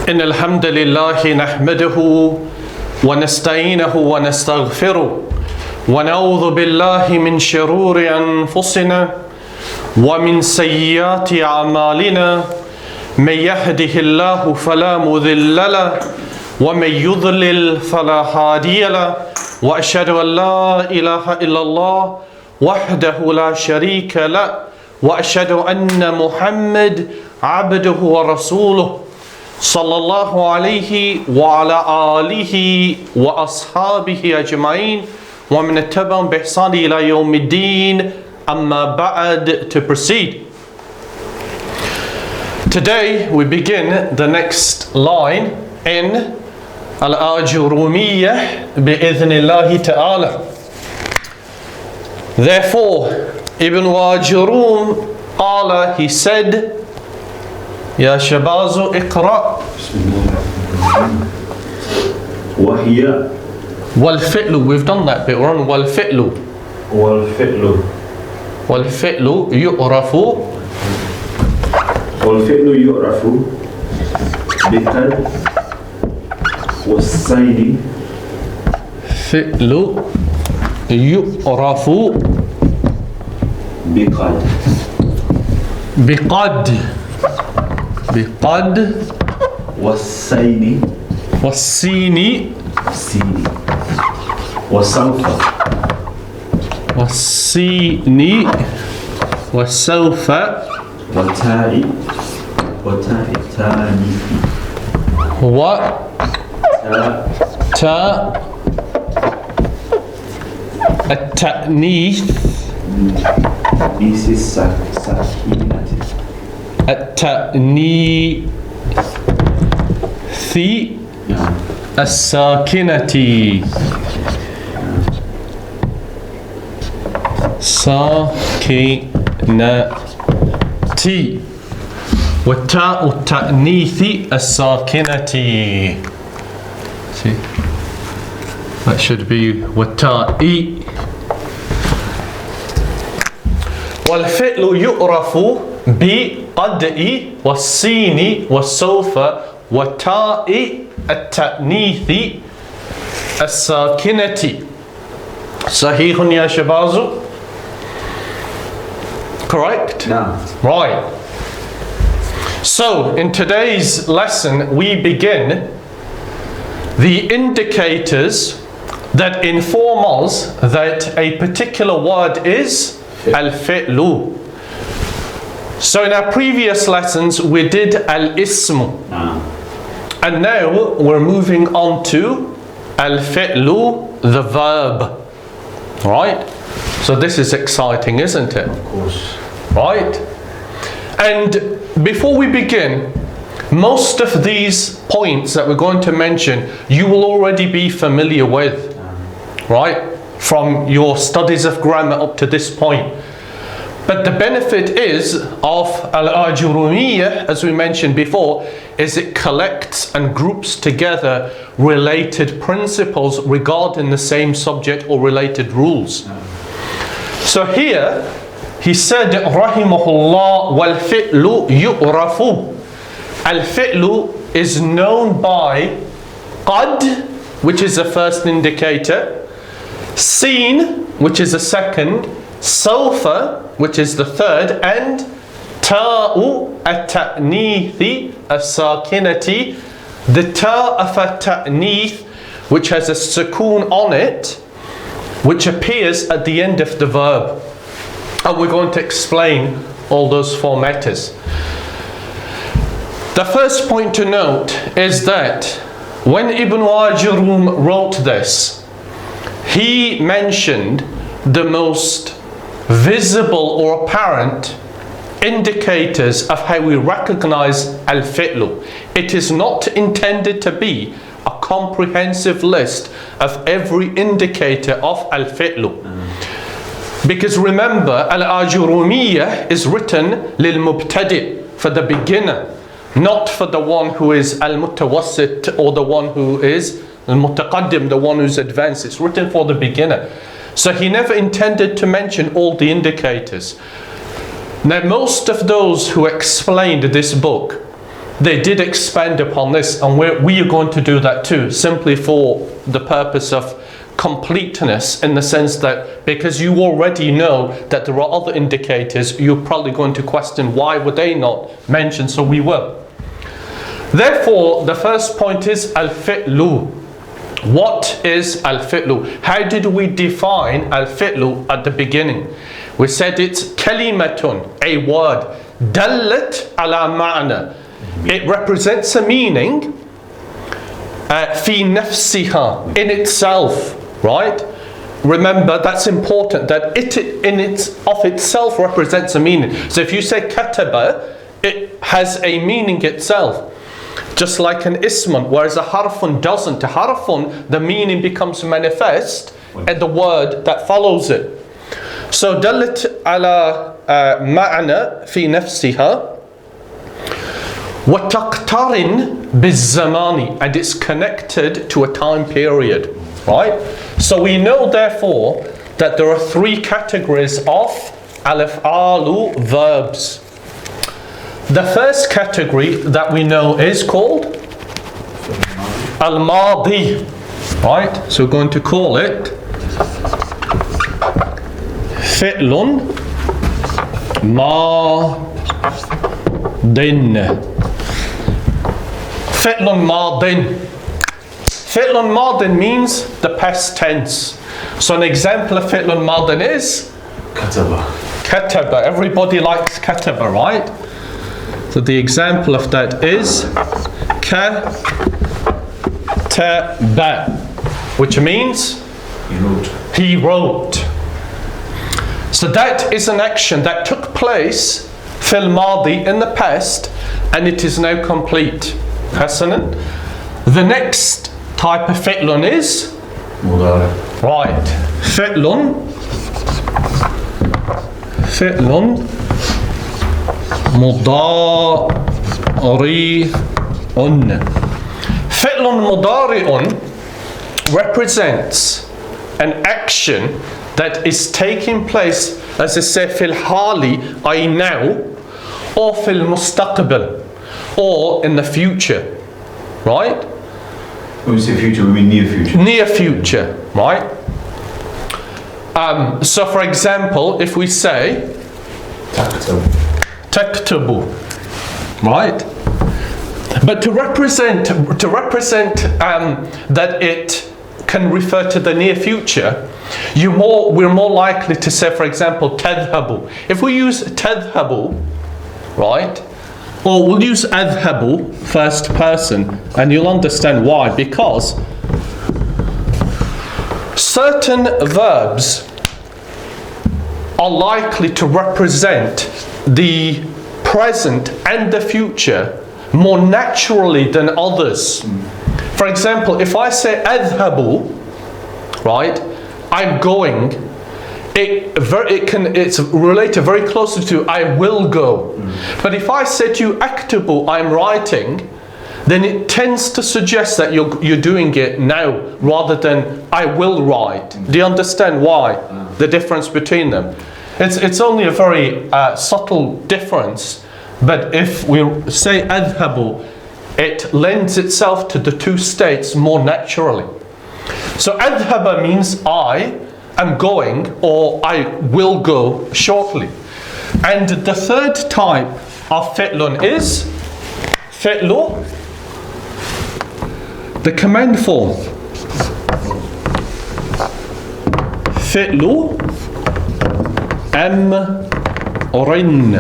إن الحمد لله نحمده ونستعينه ونستغفره ونعوذ بالله من شرور أنفسنا ومن سيئات أعمالنا من يهده الله فلا مضل له ومن يضلل فلا هادي له وأشهد أن لا إله إلا الله وحده لا شريك له وأشهد أن محمد عبده ورسوله صلى الله عليه وعلى آله وأصحابه أجمعين ومن تبعهم بإحسان إلى يوم الدين. أما بعد, to proceed. Today we begin the next line in al-Ajrumiyyah بإذن الله تعالى. Therefore, Ibn Ajrum قال, he said, يا شباز اقرأ. وهي والفعل, we've done that bit, we're on والفعل. والفعل والفعل يعرف والفعل يعرف بالقد والسين. فعل يعرف بقد بقد بقد والسين والسين سين وسوف والسين وسوف وتاء التأنيث وتاء التأنيث بيس الساكنة التأنيث الساكنة ساكنة وتاء التأنيث الساكنة. See, that should be وتاء. والفعل يعرف بقد والسين والسوف وتاء التأنيث الساكنة. صحيح يا شباب? Correct? نعم. Right. So, in today's lesson, we begin the indicators that inform us that a particular word is al-fi'lu. So in our previous lessons, we did al-ismu. And now we're moving on to al-fi'lu, the verb. Right? So this is exciting, isn't it? Of course. Right? And before we begin, most of these points that we're going to mention, you will already be familiar with. Right? From your studies of grammar up to this point. But the benefit is of al-Ajrumiyyah, as we mentioned before, is it collects and groups together related principles regarding the same subject or related rules. So here, he said, Rahimahullah, والفعل يعرف. Al-fi'lu is known by qad, which is the first indicator, sin, which is the second, sawfa, which is the third, and ta'u at-ta'neethi as-sakinati, the ta' of at-ta'neeth, which has a sukoon on it, which appears at the end of the verb. And we're going to explain all those four matters. The first point to note is that when Ibn Ajrum wrote this, he mentioned the most visible or apparent indicators of how we recognize al-fi'lu. It is not intended to be a comprehensive list of every indicator of al-fi'lu. Because remember, al-Ajrumiyyah is written lil-mubtadi', for the beginner, not for the one who is al-mutawassit or the one who is al-mutaqaddim, the one who's advanced. It's written for the beginner. So he never intended to mention all the indicators. Now most of those who explained this book, they did expand upon this, and we are going to do that too, simply for the purpose of completeness, in the sense that because you already know that there are other indicators, you're probably going to question why were they not mentioned, so we will. Therefore, the first point is al-fi'lu. What is al-fi'lu? How did we define al-fi'lu at the beginning? We said it's kalimatun, a word, dallat ala ma'na. It represents a meaning fi nafsiha, in itself, right? Remember, that's important, that it in of itself represents a meaning. So if you say kataba, it has a meaning itself. Just like an ismun, whereas a harfun doesn't. A harfun, the meaning becomes manifest at the word that follows it. So dallat ala ma'na fi nafsiha wa taqtarin biz-zamani, and it's connected to a time period, right? So we know therefore that there are three categories of al-af'alu verbs. The first category that we know is called al-madi, right? So we're going to call it fi'lun madin. Fi'lun madin. Fi'lun madin means the past tense. So an example of fi'lun madin is kataba. Kataba. Everybody likes kataba, right? So the example of that is kataba, which means he wrote. So that is an action that took place fil madi, in the past, and it is now complete. Hasanan. The next type of fi'lun is Mudari. right. Fi'lun mudari'un. Fi'lun mudari'un represents an action that is taking place, as I say, fil hali, i.e. now, or fil mustaqbal, or in the future, right? When we say future, we mean near future. Near future, right? So for example, if we say taktabu, right? But to represent that it can refer to the near future, we're more likely to say, for example, tadhabu. If we use tadhabu, right? Or we'll use adhabu, first person, and you'll understand why. Because certain verbs are likely to represent the present and the future more naturally than others. For example, if I say adhabu, right, I'm going, it's related very closely to I will go. But if I say to you aktubu, I'm writing, then it tends to suggest that you're doing it now rather than I will write. Do you understand why? The difference between them? It's only a very subtle difference, but if we say adhabu, it lends itself to the two states more naturally. So adhaba means I am going, or I will go shortly. And the third type of fi'lun is fi'lu, the command form. Fi'lu amrin.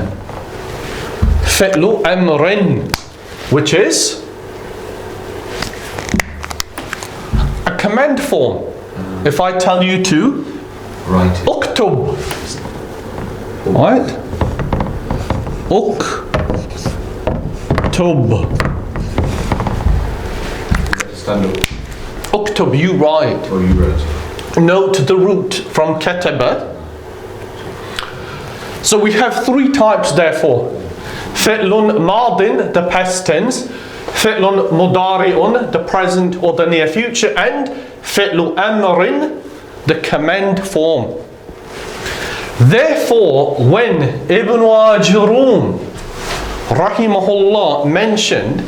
Fi'lu amrin, which is a command form. If I tell you to Right. uktub, right? Uktub. Stand up. Uktub, you write. Or you wrote. Note the root from kataba. So we have three types therefore. Fi'lun madin, the past tense. Fi'lun mudari'un, the present or the near future. And fi'lu amrin, the command form. Therefore, when Ibn Ajrum rahimahullah mentioned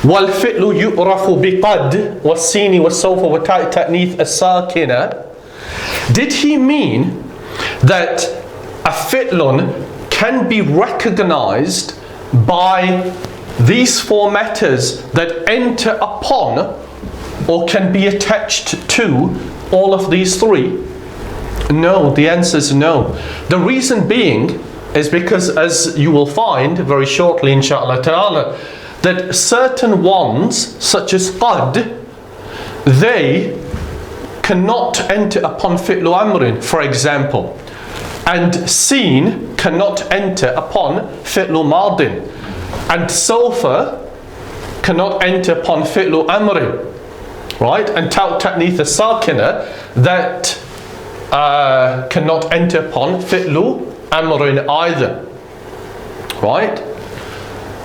والفعل يعرف بقد والسين والسوف وتاء التأنيث الساكنة, did he mean that a fi'lun can be recognized by these four letters that enter upon or can be attached to all of these three? No, the answer is no. The reason being is because, as you will find very shortly inshallah ta'ala, that certain ones such as qad, they cannot enter upon fi'lu amrin, for example, and seen cannot enter upon fi'lu madin, and sofa cannot enter upon fi'lu amrin, right? And ta'nith as-Sakinah, that cannot enter upon fi'lu amrin either, right?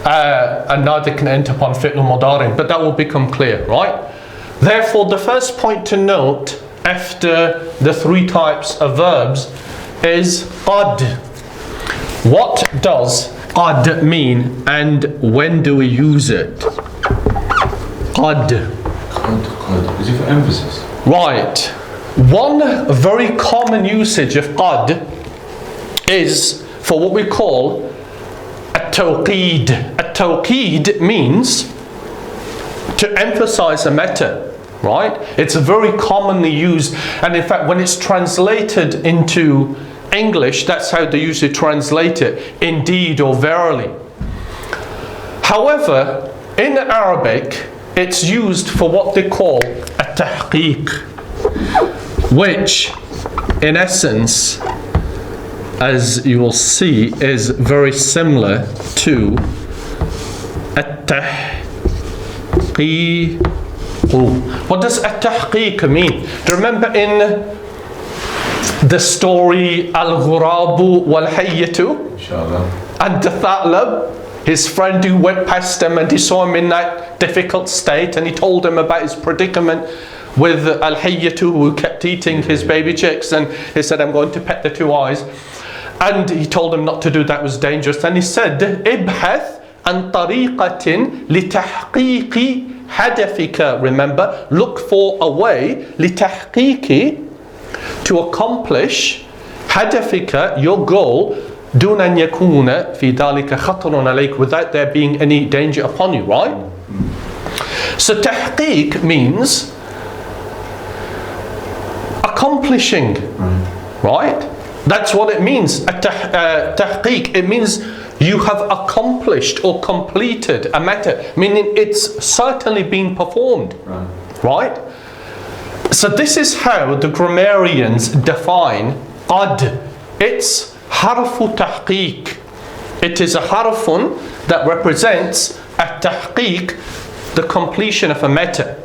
And neither can enter upon fi'lu mudarin, but that will become clear, right? Therefore, the first point to note after the three types of verbs is qad. What does qad mean and when do we use it? Qad. Is it for emphasis? Right. One very common usage of qad is for what we call at-tawqeed. At-tawqeed means to emphasize a matter, right? It's very commonly used, and in fact when it's translated into English, that's how they usually translate it, indeed or verily. However, in Arabic, it's used for what they call at-tahqiq, which in essence, as you will see, is very similar to at-tahqiq. What does at-tahqiq mean? Do you remember in the story al-Ghurabu wal-Hayyatu? Inshallah. And the Thalab, his friend who went past him and he saw him in that difficult state, and he told him about his predicament with al-Hayyatu, who kept eating his baby chicks, and he said, I'm going to pet the two eyes. And he told him not to do that, was dangerous. And he said, Ibhath an tariqatin litahqiqi hadafika. Remember, look for a way, litahqiqi, to accomplish hadafika, your goal, dun an yakuna fi dhalika khatarun alayk, without there being any danger upon you, right? So tahqiq means accomplishing, right? That's what it means. Tahqiq, it means you have accomplished or completed a matter, meaning it's certainly been performed, right? So this is how the grammarians define qad. It's harfu tahqiq. It is a harfun that represents a tahqiq, the completion of a matter.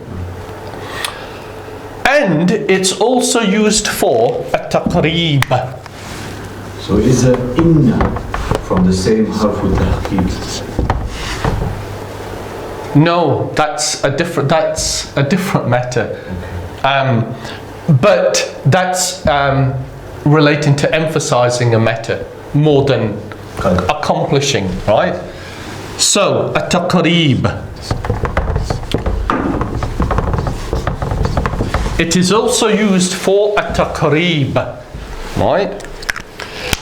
And it's also used for a taqreeb. So is a inna from the same harfu tahqiq? No, that's a different matter. But that's relating to emphasizing a matter more than accomplishing, right? So a taqreeb. It is also used for a taqreeb, right?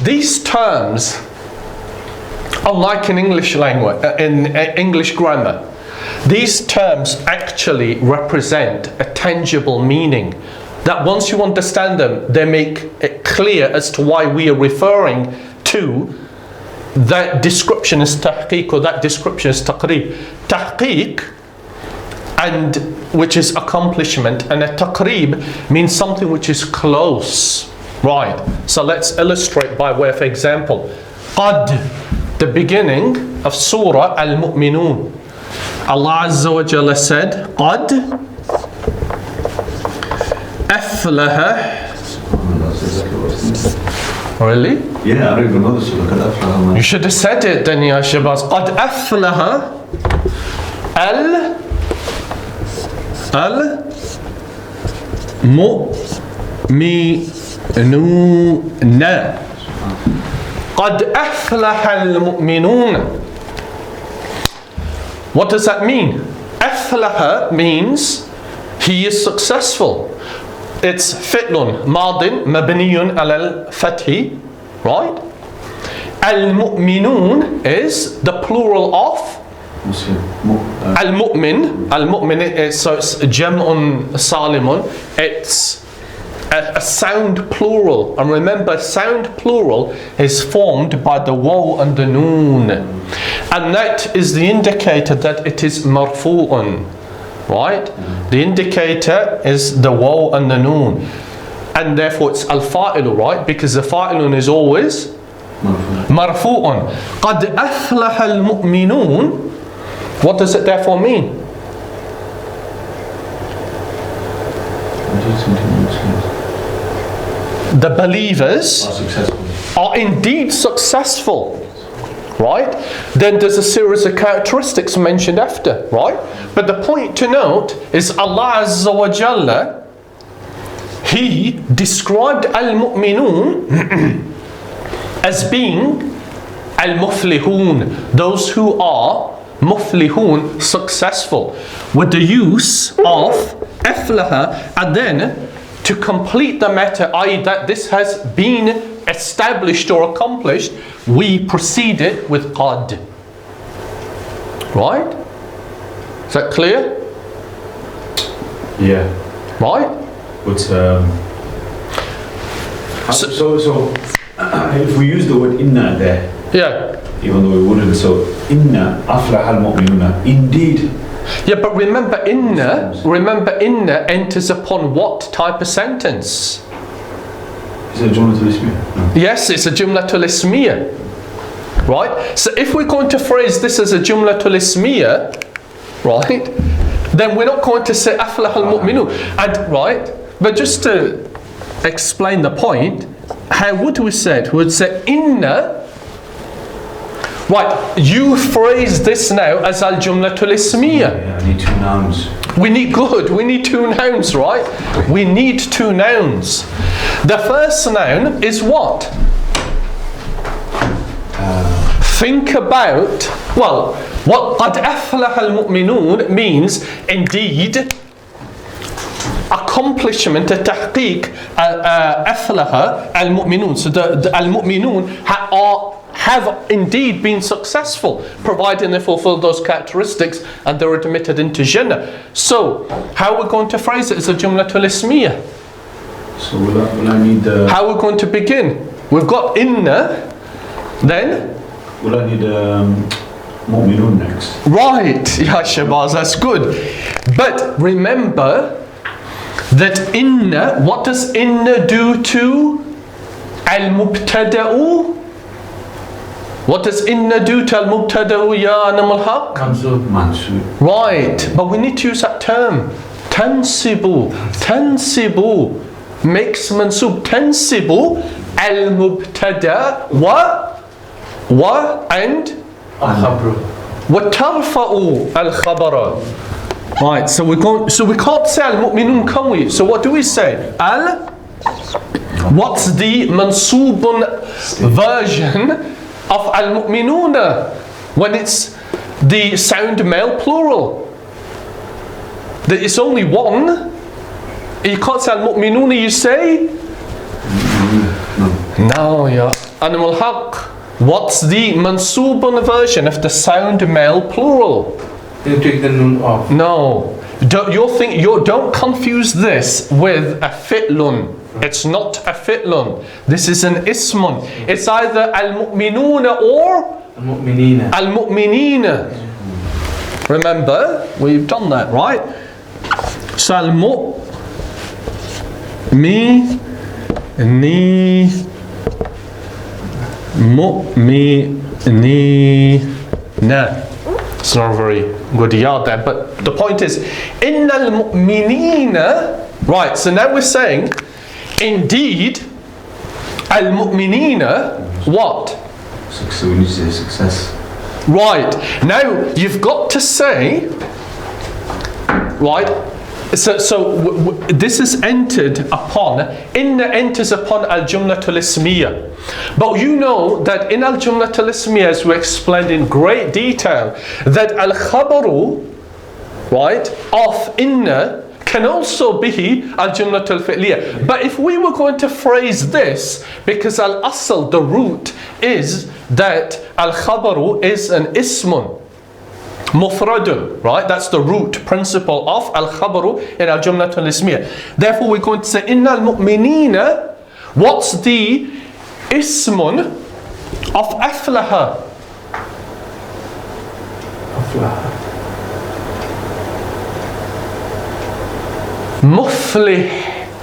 These terms, unlike in English language, in English grammar, these terms actually represent a tangible meaning. That once you understand them, they make it clear as to why we are referring to that description as tahqiq or that description as taqreeb. Tahqiq, and which is accomplishment, and a taqreeb means something which is close. Right, so let's illustrate by way of example. Qad, the beginning of Surah Al-Mu'minun. Allah Azza wa Jalla said, Qad aflaha. Really? Yeah, I don't even know the surah. Qad aflaha. You should have said it then, ya Shabazz. Qad aflaha al-mu'minun. قَدْ أَفْلَحَ الْمُؤْمِنُونَ. What does that mean? أَفْلَحَ means he is successful. It's فعل ماض مبني على الفتح, right? Al-mu'minun is the plural of al-mu'min. Al-mu'min is, so it's jam'un salimun. It's a sound plural. And remember, sound plural is formed by the waw and the noon. And that is the indicator that it is marfu'un. Right? The indicator is the waw and the noon. And therefore it's al-fa'ilu, right? Because the fa'ilun is always marfu'un. قَدْ أَفْلَحَ الْمُؤْمِنُونَ. What does it therefore mean? The believers are indeed successful. Right? Then there's a series of characteristics mentioned after, right? But the point to note is Allah Azza wa Jalla, He described al-mu'minun as being al-muflihun, those who are muflihun, successful, with the use of aflaha, and then to complete the matter, i.e. that this has been established or accomplished, we proceeded with qad. Right? Is that clear? Yeah. Right? But so if we use the word inna there, yeah, even though we wouldn't, so inna aflaha al-mu'minuna, indeed. Yeah, but remember inna enters upon what type of sentence? Is it a jumlatul ismiyah? Yes, it's a jumlatul ismiyah. Right? So if we're going to phrase this as a jumlatul ismiyah, right, then we're not going to say aflah al-mu'minun. And right, but just to explain the point, how would we say it? We would say inna. Right, you phrase this now as al-jumlatul ismiyah. Yeah, I need two nouns. We need two nouns, right? We need two nouns. The first noun is what? Think about, well, what قَدْ أَفْلَحَ الْمُؤْمِنُونَ means indeed accomplishment, a tahqiq, أَفْلَحَ الْمُؤْمِنُونَ. So the al-mu'minun have indeed been successful, providing they fulfill those characteristics and they're admitted into Jannah. So, how are we going to phrase it as a jumlatul ismiyah? So will I need the... How are we going to begin? We've got inna, then? Will I need mu'minun next? Right, ya Shabazz, that's good. But remember that inna, what does inna do to al-mubtada'u? What does inna do to al-mubtada'u, ya Anam al-Haq? Mansub. Right, but we need to use that term. Tansibu makes mansub. Tansibu al-mubtada wa and wa tarfa'u al-khabara. Right, so we can't say al-mu'minun, can we? So what do we say? What's the mansubun version of al-mu'minuna when it's the sound male plural? It's only one. You can't say al-mu'minuna, you say? No, yeah. Animal haq. What's the mansubun version of the sound male plural? You take the noon off. No. Don't confuse this with a fi'lun. It's not a fi'lun. This is an ismun. It's either al-mu'minuna or al-mu'minina. Al-mu'minina. Remember, we've done that, right? So al-mu'minina. It's not a very good yard there, but the point is, innal mu'minina. Right, so now we're saying, indeed, al-mu'minina, what? So we need to say success. Right, now you've got to say, right, So this is entered upon, inna enters upon al-Jumlatul Ismiyah. But you know that in al-Jumlatul Ismiyah, as we explained in great detail, that al-Khabaru, right, of inna can also be al-Jumlatul Fi'liyah. But if we were going to phrase this, because al-Asl, the root, is that al-Khabaru is an ismun, mufradun, right? That's the root principle of al-Khabaru in al-Jumlatul Ismiyah. Therefore, we're going to say, inna al-mu'minina, what's the ismun of aflaha? Muflih,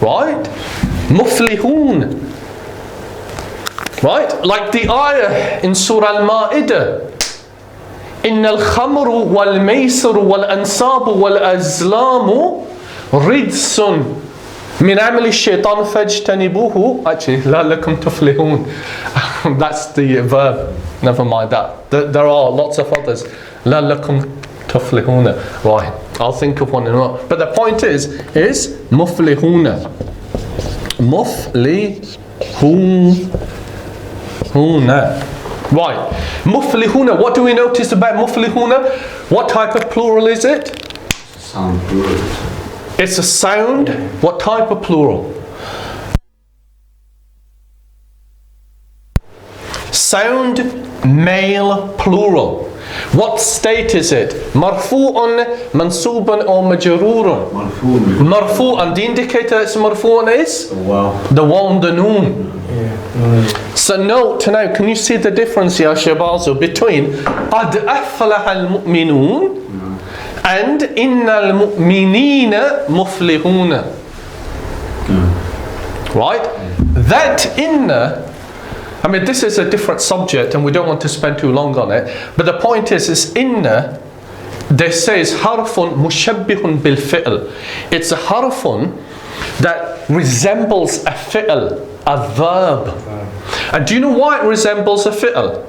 right? Muflihun, right? Like the ayah in Surah Al-Ma'idah, إن الخمر والميسر والأنصاب والأزلام رجس من عمل الشيطان فاجتنبوه. Actually, لعلكم تفلحون. That's the verb. Never mind that. There are lots of others. لعلكم تفلحون. Right. I'll think of one in a moment. But the point is مفلحون. مفلحون. Right, muflihuna, what do we notice about muflihuna? What type of plural is it? Sound plural. It's a sound. What type of plural? Sound male plural. What state is it? Marfu'un, mansubun or majrurun? Marfu'. Marfu'un, the indicator it's marfu'un is? Wow. The waw and the noon. So note now, can you see the difference, Ya Shabazu, between قَدْ أَفْلَحَ الْمُؤْمِنُونَ and إِنَّ الْمُؤْمِنِينَ مُفْلِحُونَ? Right? That inna, I mean, this is a different subject and we don't want to spend too long on it, but the point is inna, they say is harfun mushabbihun bil fi'l. It's a harfun that resembles a fi'l, a verb. And do you know why it resembles a fi'l?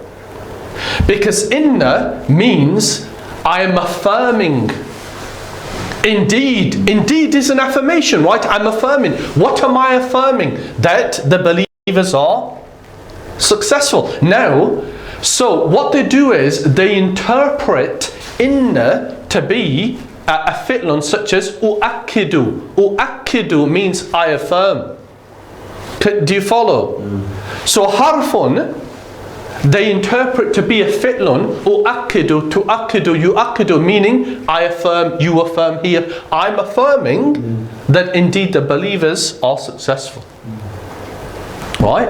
Because inna means I am affirming. Indeed is an affirmation, right? I'm affirming. What am I affirming? That the believers are successful. Now, so what they do is they interpret inna to be a fi'lun such as u'akkidu. U'akkidu means I affirm. Do you follow? So harfun, they interpret to be a fi'lun, u'akkidu, tu'akkidu, yu'akkidu, meaning I affirm, you affirm here. I'm affirming that indeed the believers are successful. Right?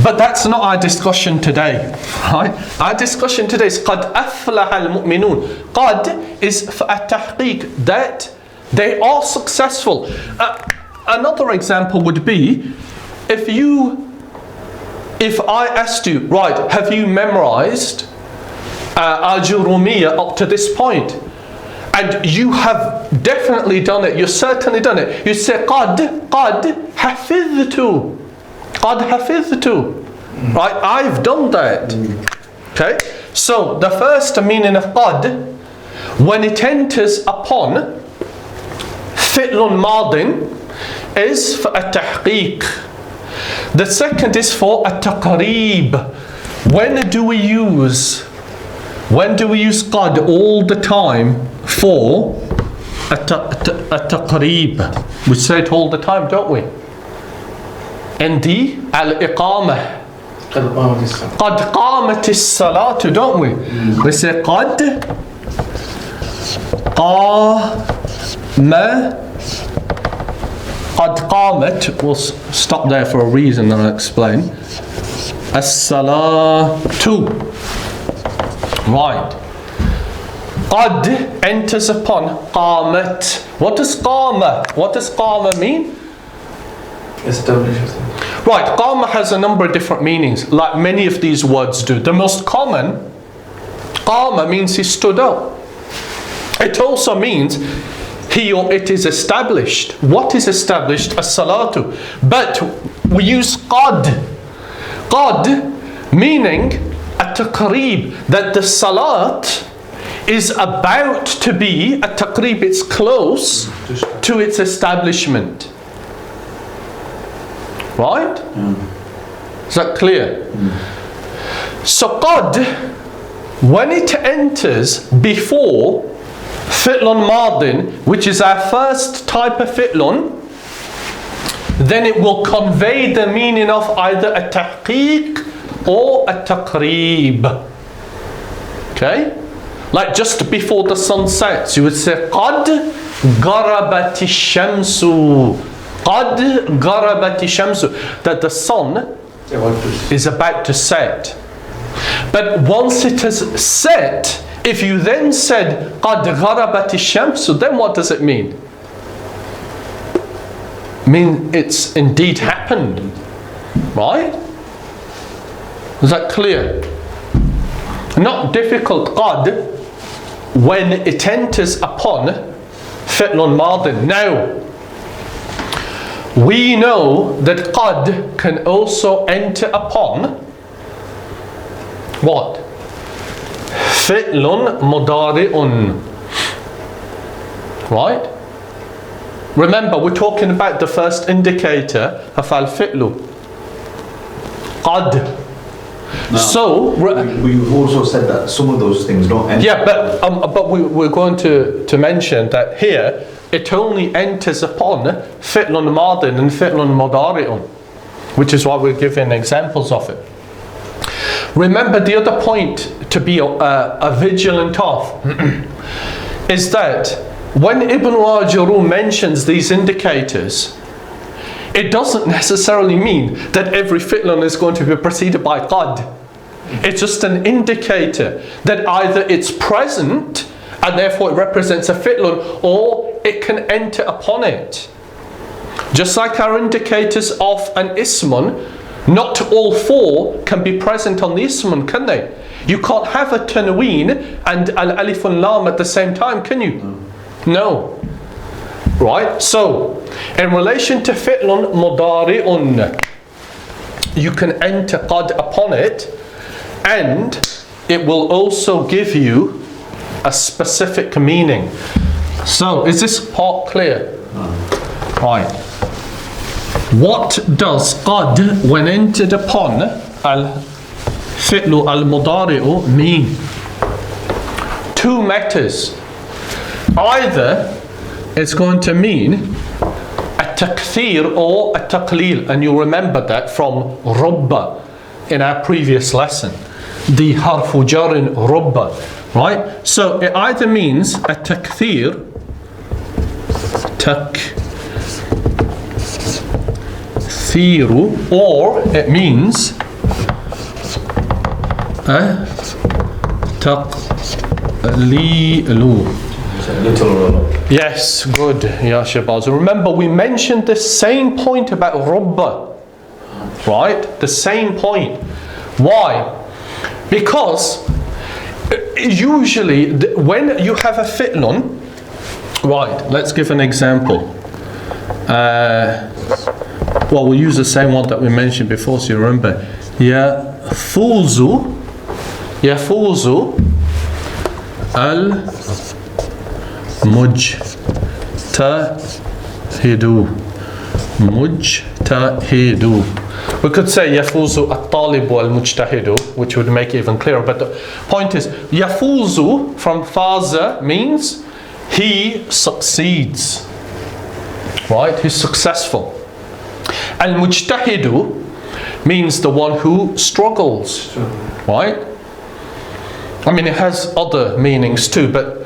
But that's not our discussion today, right? Our discussion today is قَدْ أَفْلَحَ الْمُؤْمِنُونَ. قَدْ is for a tahqiq, that they are successful. Another example would be, if I asked you, right, have you memorized al-Ajrumiyyah up to this point? And you have definitely done it, you've certainly done it. You say, قَدْ حَفِظْتُ. قَدْ حَفِظْتُ. Right, I've done that. Okay, so the first meaning of qad, when it enters upon fi'lun madin, is for a tahqiq. The second is for a taqreeb. When do we use qad all the time for a taqreeb? We say it all the time, don't we? And the al-iqamah. قَدْ قَامَتِ الصَّلَاةُ, don't we? We say قَدْ قَامَتْ. We'll stop there for a reason and I'll explain. As-salatu. Right. قَدْ enters upon قَامَتْ. What does قَامَ mean? Establishes. Right, qama has a number of different meanings, like many of these words do. The most common, qama means he stood up. It also means he or it is established. What is established? As-salatu. But we use qad. Qad meaning a taqreeb, that the salat is about to be a taqreeb, it's close to its establishment. Right? Is that clear? So qad, when it enters before fi'lun madin, which is our first type of fi'lun, then it will convey the meaning of either a tahqiq or a taqreeb. Okay? Like just before the sun sets, you would say qad garabati shamsu. Qad garabati shamsu. That the sun is about to set. But once it has set, if you then said qad garabati shamsu, then what does it mean? Mean it's indeed happened, right? Is that clear? Not difficult qad when it enters upon fi'lun madin. Now we know that qad can also enter upon what? Fi'lun mudari'un. Right? Remember, we're talking about the first indicator of al-fi'lu. Qad. So we also said that some of those things don't enter. Yeah, but we're going to mention that here it only enters upon fi'lun madin and fi'lun mudari'un, which is why we're giving examples of it. Remember, the other point to be vigilant of is that when Ibn al-Ajrumiyyah mentions these indicators, it doesn't necessarily mean that every fi'lun is going to be preceded by qad. It's just an indicator that either it's present and therefore it represents a fi'lun, or it can enter upon it. Just like our indicators of an ismun, not all four can be present on the ismun, can they? You can't have a tanween and al-alif and lam at the same time, can you? No. Right? So, in relation to fi'lun mudari'un, you can enter qad upon it, and it will also give you a specific meaning. So, is this part clear? Right. What does qad, when entered upon al-fi'lu al-mudari'u, mean? Two matters. Either it's going to mean a takthir or a taqleel, and you remember that from rubba in our previous lesson, the harfu jarin rubba, right? So it either means a takthir, takthiru, or it means a taqleelu. Yes, good, Ya Shabaz. Remember, we mentioned the same point about rubba, right? The same point. Why? Because usually when you have a fi'lun, right, let's give an example. Well, we'll use the same one that we mentioned before, so you remember. Yafuzu mujtahidu. We could say yafuzu at-talibu al-mujtahidu, which would make it even clearer, but the point is, yafuzu from faza means he succeeds, right? He's successful. Al-mujtahidu means the one who struggles, right? I mean, it has other meanings too, but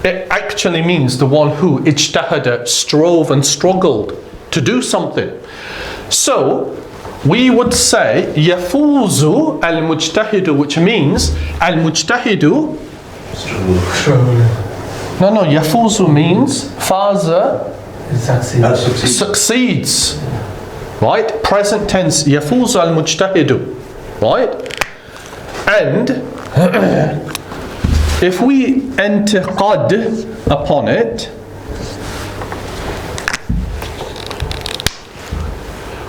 it actually means the one who ijtahada, strove and struggled to do something. So we would say yafuzu al-mujtahidu, which means al-mujtahidu. No, yafuzu means faza, succeeds. Right? Present tense, yafuzu al-mujtahidu. Right? And if we enter qad upon it,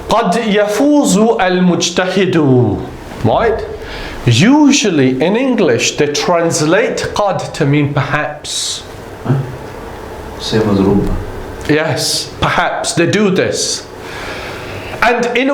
qad yafuzu al-mujtahidu, right? Usually in English they translate qad to mean perhaps. Same as rubba. Yes, perhaps they do this. And in